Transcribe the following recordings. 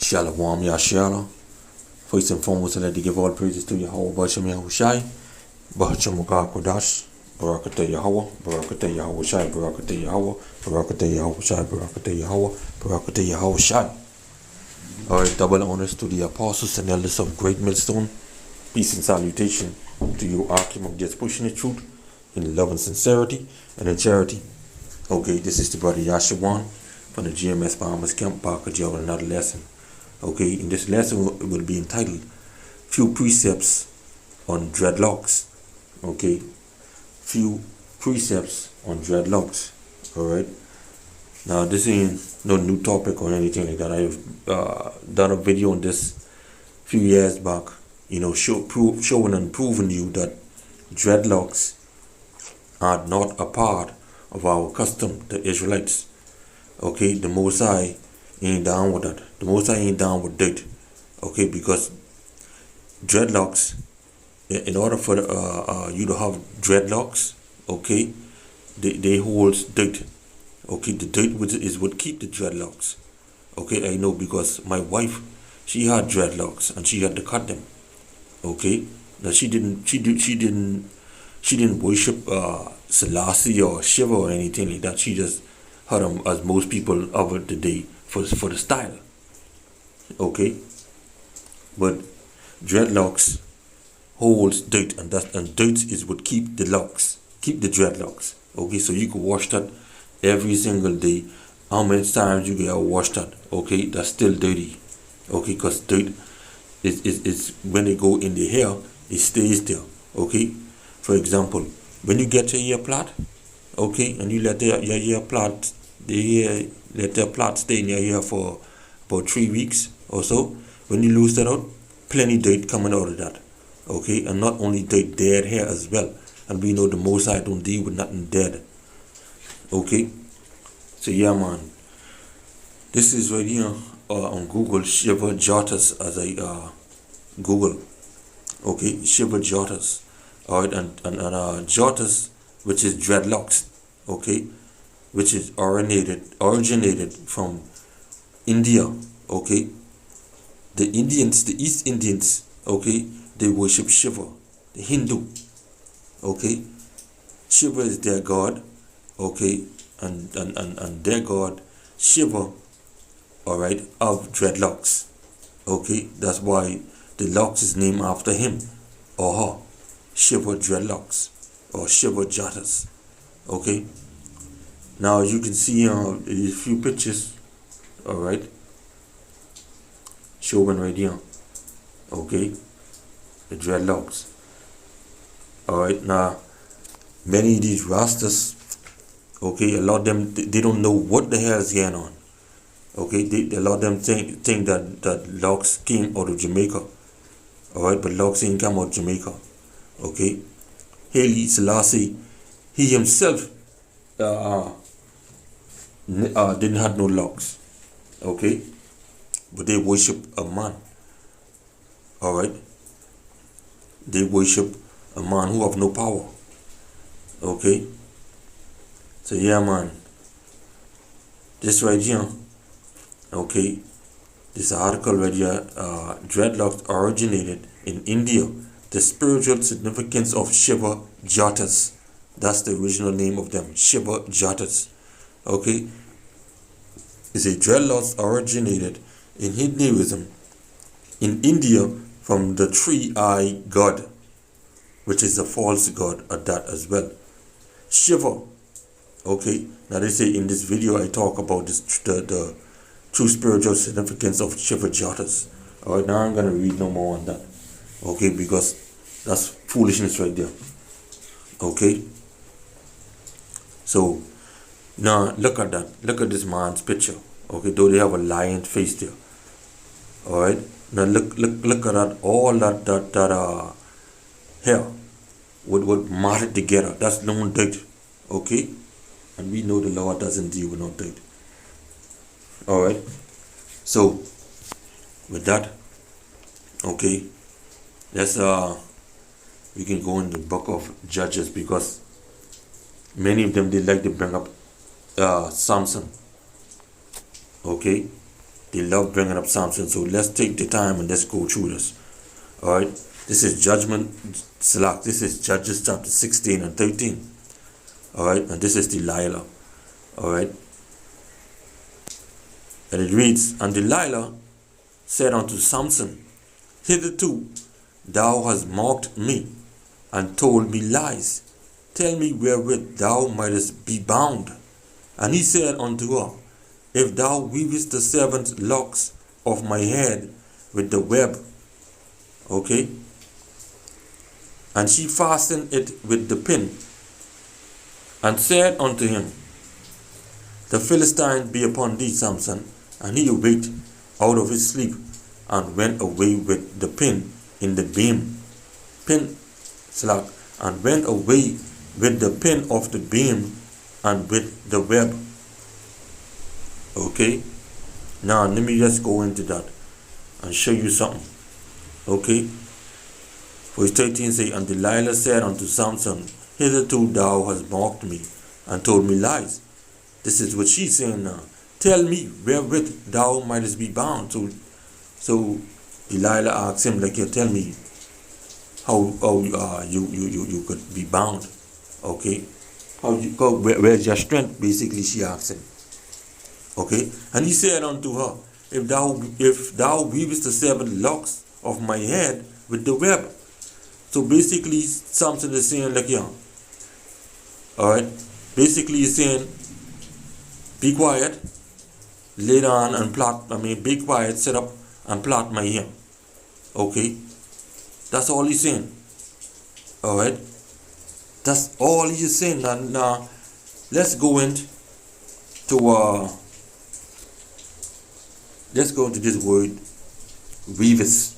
Shalom, Yashawan. First and foremost, I'd like to give all praises to Yahweh, Bashar, Bahacham Kodash, Barakata Yahweh, Barakata Yahweh Shai, Barakata Yahweh, Barakata Yahweh Shai, Barakata Yahweh, Barakata Yahweh Shai. Alright, double honors to the apostles and elders of Great Millstone. Peace and salutation to you, Arkim of just pushing the truth in love and sincerity and in charity. Okay, this is the brother Yashawan from the GMS Farmers Camp, Parker Jail, another lesson. Okay, in this lesson will be entitled Few Precepts on Dreadlocks. Okay, few precepts on dreadlocks. Alright, now this ain't no new topic or anything like that. I've done a video on this few years back, showing and proving you that dreadlocks are not a part of our custom, the Israelites. Okay, the Most High ain't down with that. The Most High ain't down with dirt. Okay, because dreadlocks, in order for you to have dreadlocks, okay, they hold dirt. Okay, the dirt is what keep the dreadlocks. Okay, I know because my wife, she had dreadlocks and she had to cut them. Okay, now she didn't worship Selassie or Shiva or anything like that. She just had them as most people of the day for the style. Okay, but dreadlocks holds dirt, and dirt is what keep the dreadlocks. Okay, so you can wash that every single day. How many times you can wash that? Okay, that's still dirty. Okay, because dirt is when they go in the hair, it stays there. Okay, for example, when you get your hair plait, okay, and you let your hair plait, let the plait stay in your hair for about 3 weeks or so. When you lose that out, plenty dirt coming out of that. Okay, and not only dirt, dead hair as well. And we know the Most High don't deal with nothing dead. Okay, so yeah, man, this is right here on Google, Shiva Jatas, as I Google. Okay, Shiva Jatas. Alright, and Jatas, which is dreadlocks. Okay, which is originated from India. Okay, the East Indians, okay, they worship Shiva, the Hindu. Okay, Shiva is their god. Okay, and their god Shiva, alright, of dreadlocks. Okay, that's why the locks is named after him or her. Shiva dreadlocks or Shiva Jatas. Okay, now you can see a few pictures, alright, showing right here. Okay, the dreadlocks. Alright, now many of these rastas, okay, a lot of them, they don't know what the hell is going on. Okay, a lot of them think that locks came out of Jamaica. Alright, but locks ain't come out of Jamaica. Okay, Haile Selassie, he himself didn't have no locks. Okay, but they worship a man. Alright, they worship a man who have no power. Okay, so yeah, man, this right here, okay, this article right here, dreadlocks originated in India. The spiritual significance of Shiva Jatas, that's the original name of them, Shiva Jatas. Okay, it's a dreadlocks originated in Hinduism in India from the three-eyed god, which is a false god at that as well. Shiva. Okay, now they say in this video I talk about this the true spiritual significance of Shiva Jatas. Alright, now I'm gonna read no more on that. Okay, because that's foolishness right there. Okay, so now look at that. Look at this man's picture. Okay, though they have a lion face there. Alright, now look at that, all that hair with matted together. That's no dirt. Okay, and we know the Lord doesn't deal with no dirt. Alright, so with that, okay, let's we can go in the book of Judges, because many of them, they like to bring up Samson. Okay, They love bringing up Samson. So let's take the time and let's go through this. All right. This is This is Judges chapter 16 and 13. All right. And this is Delilah. All right. And it reads, and Delilah said unto Samson, hitherto thou hast mocked me, and told me lies. Tell me wherewith thou mightest be bound. And he said unto her, if thou weavest the 7 locks of my head with the web. Okay. And she fastened it with the pin, and said unto him, the Philistine be upon thee, Samson. And he awaked out of his sleep, and went away with the pin in the and went away with the pin of the beam and with the web. Okay. Now let me just go into that and show you something. Okay. Verse 13 say, and Delilah said unto Samson, hitherto thou hast mocked me, and told me lies. This is what she's saying now. Tell me wherewith thou mightest be bound. So Delilah asks him, like, tell me how you could be bound. Okay. Where's your strength? Basically, she asks him. Okay. And he said unto her, if thou weavest the 7 locks of my head with the web. So basically, Samson is saying, like, alright. Basically, he's saying, be quiet, lay down and plot. Be quiet, sit up and plot my hair. Okay. That's all he's saying. Alright. That's all he's saying. Now, let's go into this word, weavers.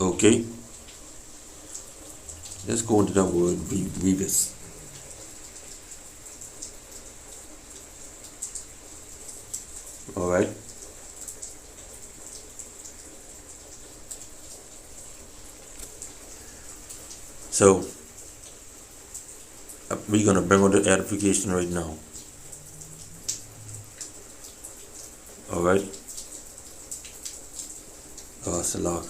Okay. Let's go into that word, weavers. All right. So we're gonna bring on the edification right now. All right. Salak.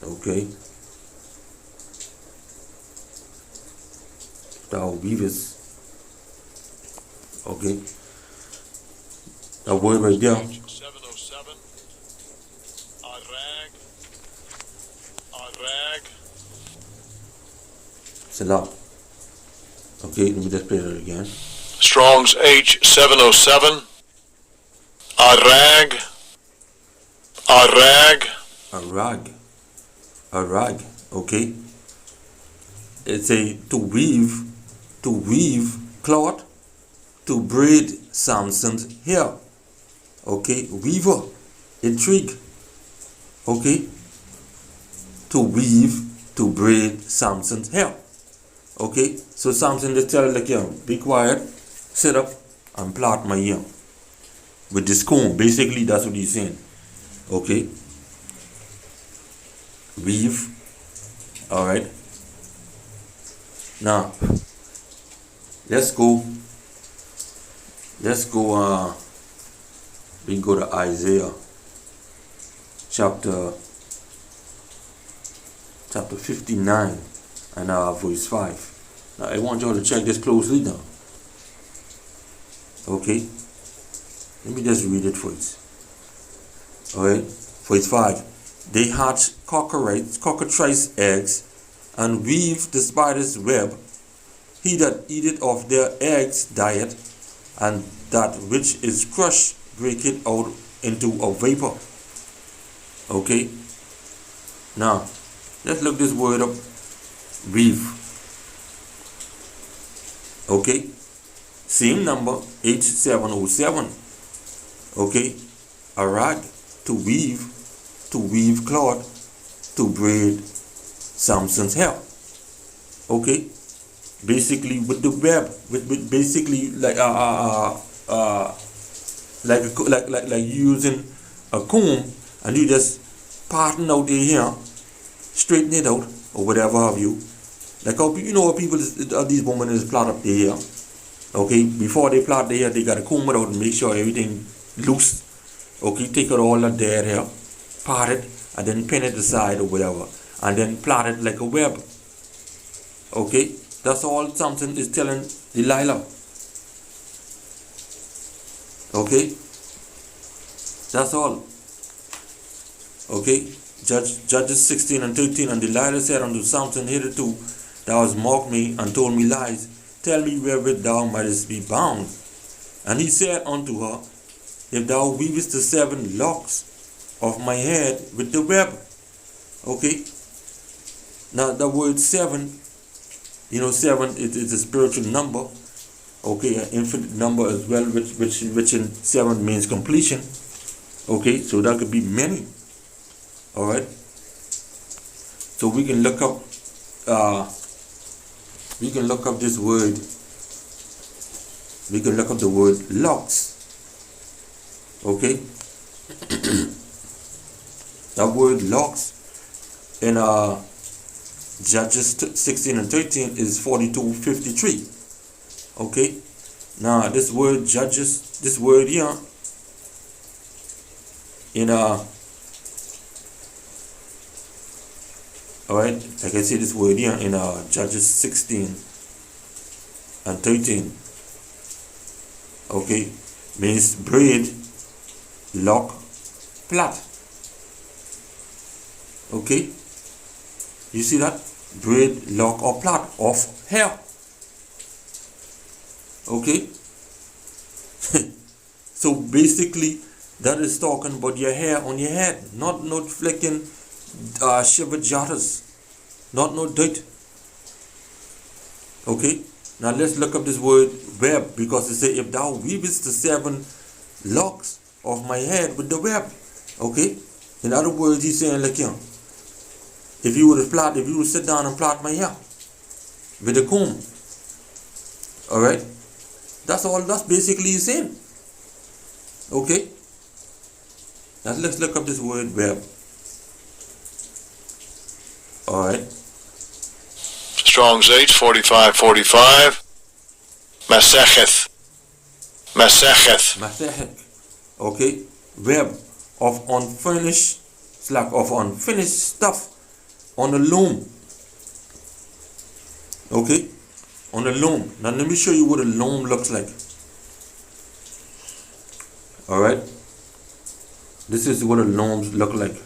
Okay. Thou weavers. Okay. That word right there. 707. Arag. Salah. Okay, let me just play that again. Strong's H707. Arag. Okay. It's a to weave cloth, to braid Samson's hair. Okay, weaver, intrigue. Okay, to weave, to braid Samson's hair. Okay, so Samson just tell her, like, be quiet, sit up and plait my hair with this comb. Basically, that's what he's saying. Okay, weave. All right. Now, let's go. We go to Isaiah chapter 59 and verse 5. Now, I want y'all to check this closely now. Okay, let me just read it first. Alright, verse 5. They hatch cockatrice eggs, and weave the spider's web. He that eateth of their eggs dieth, and that which is crushed breaketh out into a vapor. Okay. Now, let's look this word up. Weave. Okay. Same number, H707. Okay. A rag, to weave cloth, to braid Samson's hair. Okay. Basically with the web, with basically like using a comb, and you just parting out your hair, straighten it out or whatever have you, Like how what people these women is plot up their hair. Okay, before they plot their hair, they gotta comb it out and make sure everything loose. Okay, take out all the dead hair, part it, and then pin it aside or whatever, and then plait it like a web. Okay, that's all something is telling Delilah. Okay, that's all. Okay, Judges 16 and 13, and Delilah said unto Samson, hitherto thou hast mocked me and told me lies. Tell me wherewith thou mightest be bound. And he said unto her, if thou weavest the 7 locks of my head with the web. Okay, now the word 7, 7 is a spiritual number. Okay, an infinite number as well, which in 7 means completion. Okay, so that could be many. All right, so we can look up this word. We can look up the word locks. Okay, that word locks in Judges 16 and 13 is 42:53. Okay, now this word Judges, this word here in alright, like I say, this word here in Judges 16 and 13, okay, means braid, lock, plait. Okay, you see that? Braid, lock, or plait of hair. Okay, so basically that is talking about your hair on your head, not flicking Shiva Jatas, not no dirt. Okay, now let's look up this word web, because it says, if thou weavest the 7 locks of my head with the web. Okay, in other words, he's saying like, if you would sit down and plait my hair with a comb, all right, that's basically he's saying. Okay, now let's look up this word web. All right, Strong's H 4545. Masecheth. Okay, web of unfinished stuff on a loom. Okay, on a loom. Now let me show you what a loom looks like. All right, this is what a loom look like.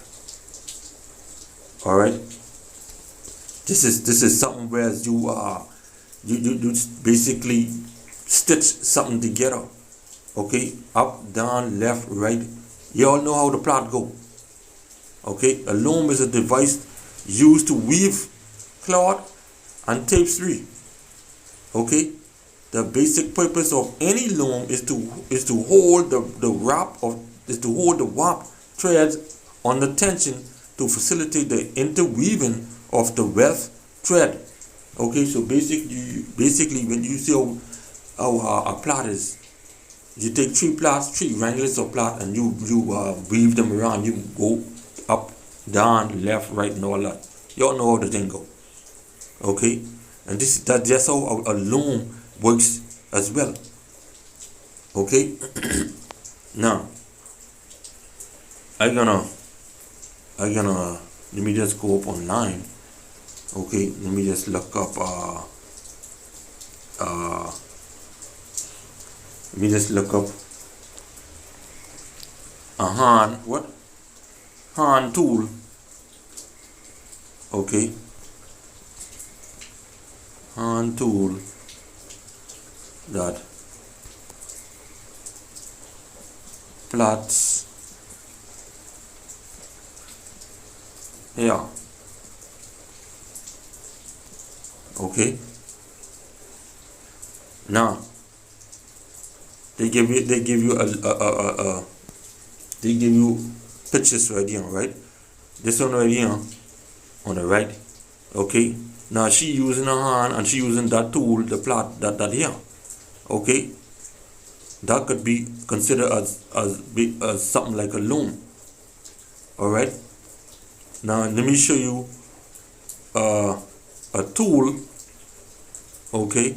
All right, this is something where you basically stitch something together. Okay, up, down, left, right. You all know how the plait go. Okay, a loom is a device used to weave cloth and tapestry. Okay, the basic purpose of any loom is to hold the warp threads under tension to facilitate the interweaving of the weft thread. Okay, so basically when you see how a plait is, you take 3 wranglers of plait, and you weave them around. You go up, down, left, right, and all that. You all know how the thing go. Okay, and that's how a loom works as well. Okay, now I gonna let me just go up online. Okay, let me just look up let me just look up a hand tool. Okay, hand tool that plaits here. Okay, now they give you pictures right here, right? This one right here on the right. Okay, now she using her hand and she using that tool, the plait that here. Okay, that could be considered as something like a loom. All right, now let me show you a tool, okay,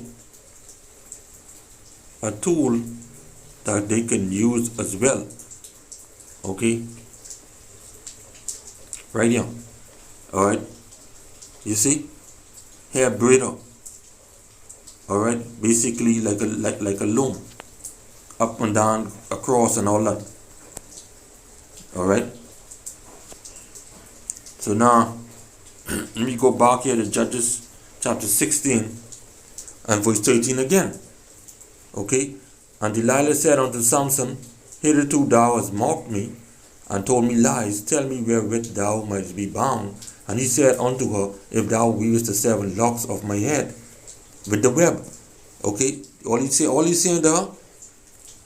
a tool that they can use as well, okay, right here. All right, you see, hair braider. All right, basically like a loom, up and down, across, and all that. All right. So now, let me go back here to Judges chapter 16 and verse 13 again. Okay, and Delilah said unto Samson, hitherto thou hast mocked me, and told me lies. Tell me wherewith thou mightst be bound. And he said unto her, if thou weavest the 7 locks of my head with the web. Okay, all he's saying to her,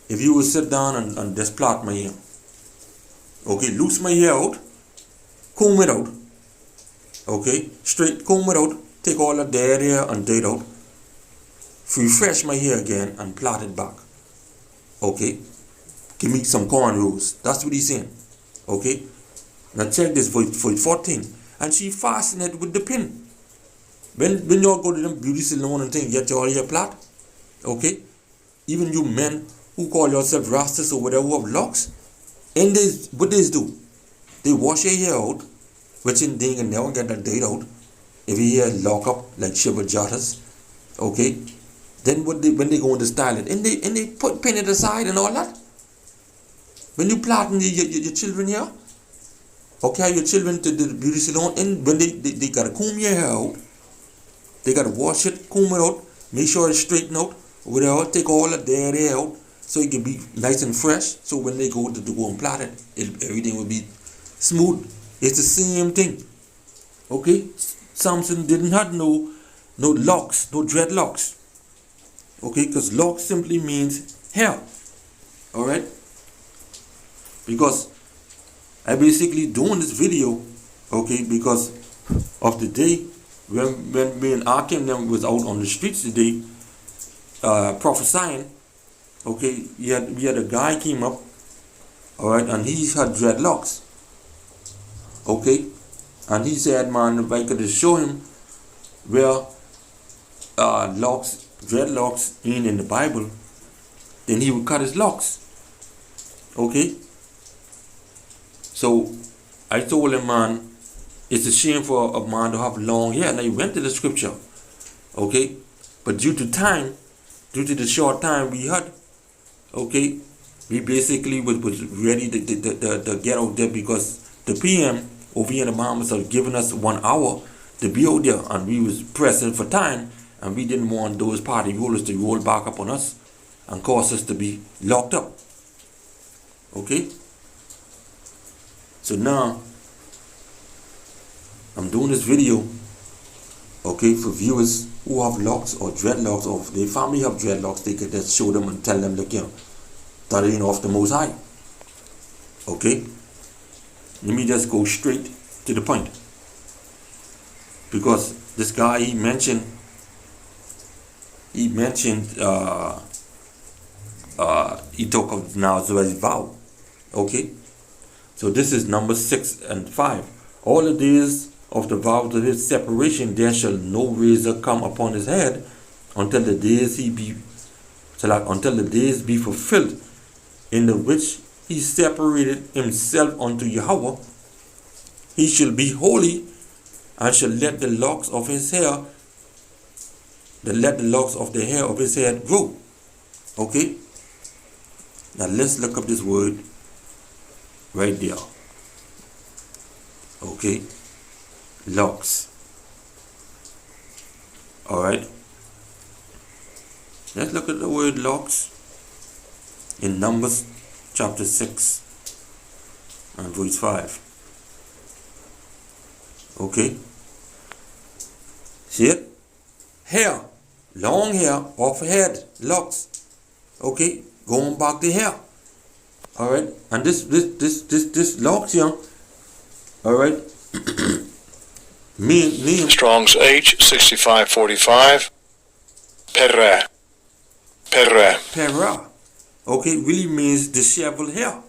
if you will sit down and just plait my hair. Okay, loose my hair out, comb it out. Okay, straight, comb it out, take all the dead hair and dead out. Refresh my hair again and plait it back. Okay, give me some cornrows. That's what he's saying. Okay, now check this for 14. And she fastened it with the pin. When y'all go to them beauty salon and things, get your hair plait. Okay, even you men who call yourself rastas or whatever who have locks, and what they do, they wash your hair out, which in they can never get that date out. If your hair lock up like Shiva Jatas, okay, then when they go into style it, and they pin it aside and all that. When you plaiting your children here, okay, your children to the beauty salon, and when they gotta comb your hair out, they gotta wash it, comb it out, make sure it's straightened out, whatever, take all the dead hair out, so it can be nice and fresh. So when they go and plait it, everything will be smooth. It's the same thing. Okay, Samson didn't have no locks, no dreadlocks. Okay, because locks simply means hair. All right, because I basically doing this video, okay, because of the day when me and Akim them was out on the streets today, prophesying. Okay, we had a guy came up, all right, and he had dreadlocks. Okay, and he said, man, if I could just show him where dreadlocks ain't in the Bible, then he would cut his locks. Okay, so I told him, man, it's a shame for a man to have long hair. And I went to the scripture, okay, but due to the short time we had, okay, we basically was ready to get out there, because the PM over here in the Bahamas have given us 1 hour to be out there, and we was pressing for time, and we didn't want those party rulers to roll back up on us and cause us to be locked up. Okay, so now I'm doing this video, okay, for viewers who have locks or dreadlocks, or if their family have dreadlocks, they could just show them and tell them, look here, that ain't off the Most High. Okay, let me just go straight to the point, because this guy he mentioned he took of Nazareth vow. Okay, so this is number 6 and 5. All the days of the vow of his separation, there shall no razor come upon his head until the days be fulfilled, in the which he separated himself unto Yahweh. He shall be holy, and shall let the locks of the hair of his head grow. Okay, now let's look up this word right there. Okay, locks. All right, let's look at the word locks in Numbers chapter 6 and verse 5. Okay, see it? Hair, long hair of head, locks. Okay, going back to hair. All right, and this locks here. All right. Name Strong's H 6545. Perra. Okay, really means disheveled hair.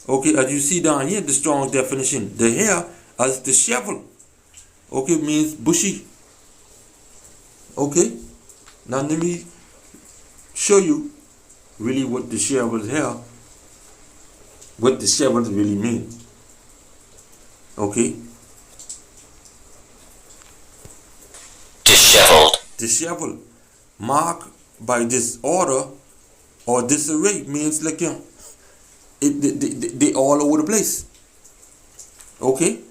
Okay, as you see down here, the strong definition, the hair as disheveled. okay, means bushy. Okay, now let me show you really what disheveled hair, what disheveled really mean. Okay, disheveled, disheveled, marked by disorder or disarray means like they all over the place. Okay,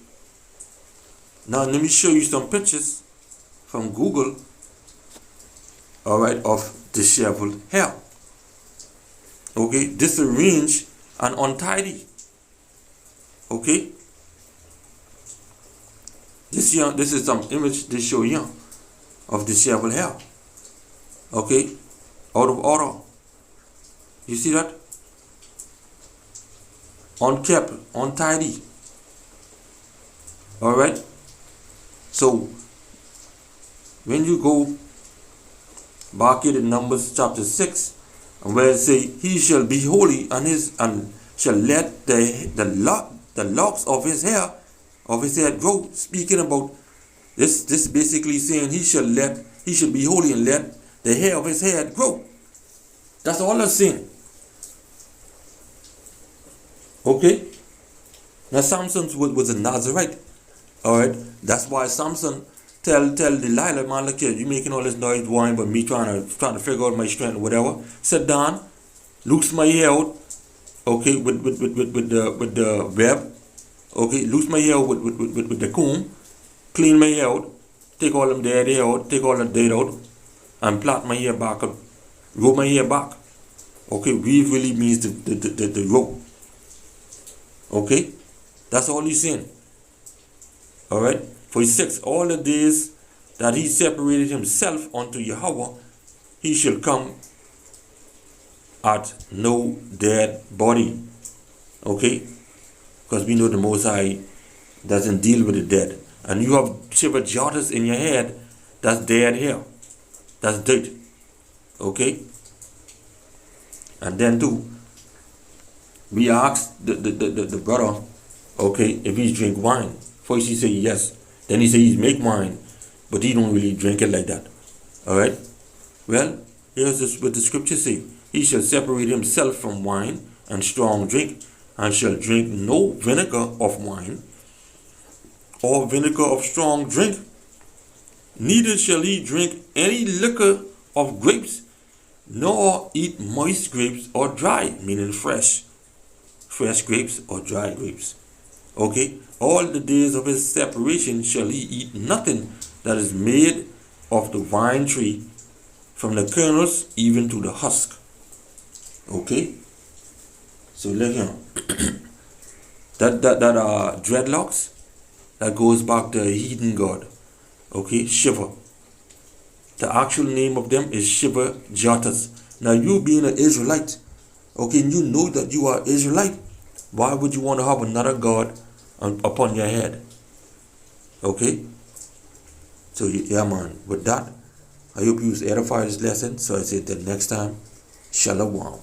now let me show you some pictures from Google, all right, of disheveled hair. Okay, disarranged and untidy. Okay, this is some image they show you of disheveled hair. Okay, out of order. You see that? Unkept, untidy. All right. So when you go back in Numbers chapter 6, and where it say, "He shall be holy, and shall let the locks of his head grow." Speaking about this basically saying he should be holy and let the hair of his head grow. That's all that's saying. Okay. Now Samson was a Nazarite. All right. That's why Samson tell Delilah, "Man, look here, you making all this noise, worrying about me trying to figure out my strength or whatever. Sit down, loose my hair out, okay, with the web, okay, loose my hair out with the comb, clean my hair out, take all them dead hair out, take all the dirt out, and plait my hair back up, roll my hair back." Okay, weave really means the rope. Okay, that's all he's saying. All right. For 6, all the days that he separated himself unto Yahweh, he shall come at no dead body. Okay? Because we know the Most High doesn't deal with the dead. And you have Shiva Jatas in your head, that's dead hair. That's dirt. Okay? And then too, we asked the brother, okay, if he drink wine. First he said yes. Then he said he make wine, but he don't really drink it like that. All right. Well, here's what the scripture say: "He shall separate himself from wine and strong drink, and shall drink no vinegar of wine, or vinegar of strong drink. Neither shall he drink any liquor of grapes, nor eat moist grapes or dry," meaning fresh grapes or dry grapes. Okay, all the days of his separation shall he eat nothing that is made of the vine tree, from the kernels even to the husk. Okay, so look here. that dreadlocks, that goes back to a heathen god. Okay, Shiva. The actual name of them is Shiva Jatas. Now you being an Israelite, okay, and you know that you are Israelite, why would you want to have another god upon your head? Okay? So yeah, man, with that, I hope you was edified this lesson. So I said that next time, Shalom.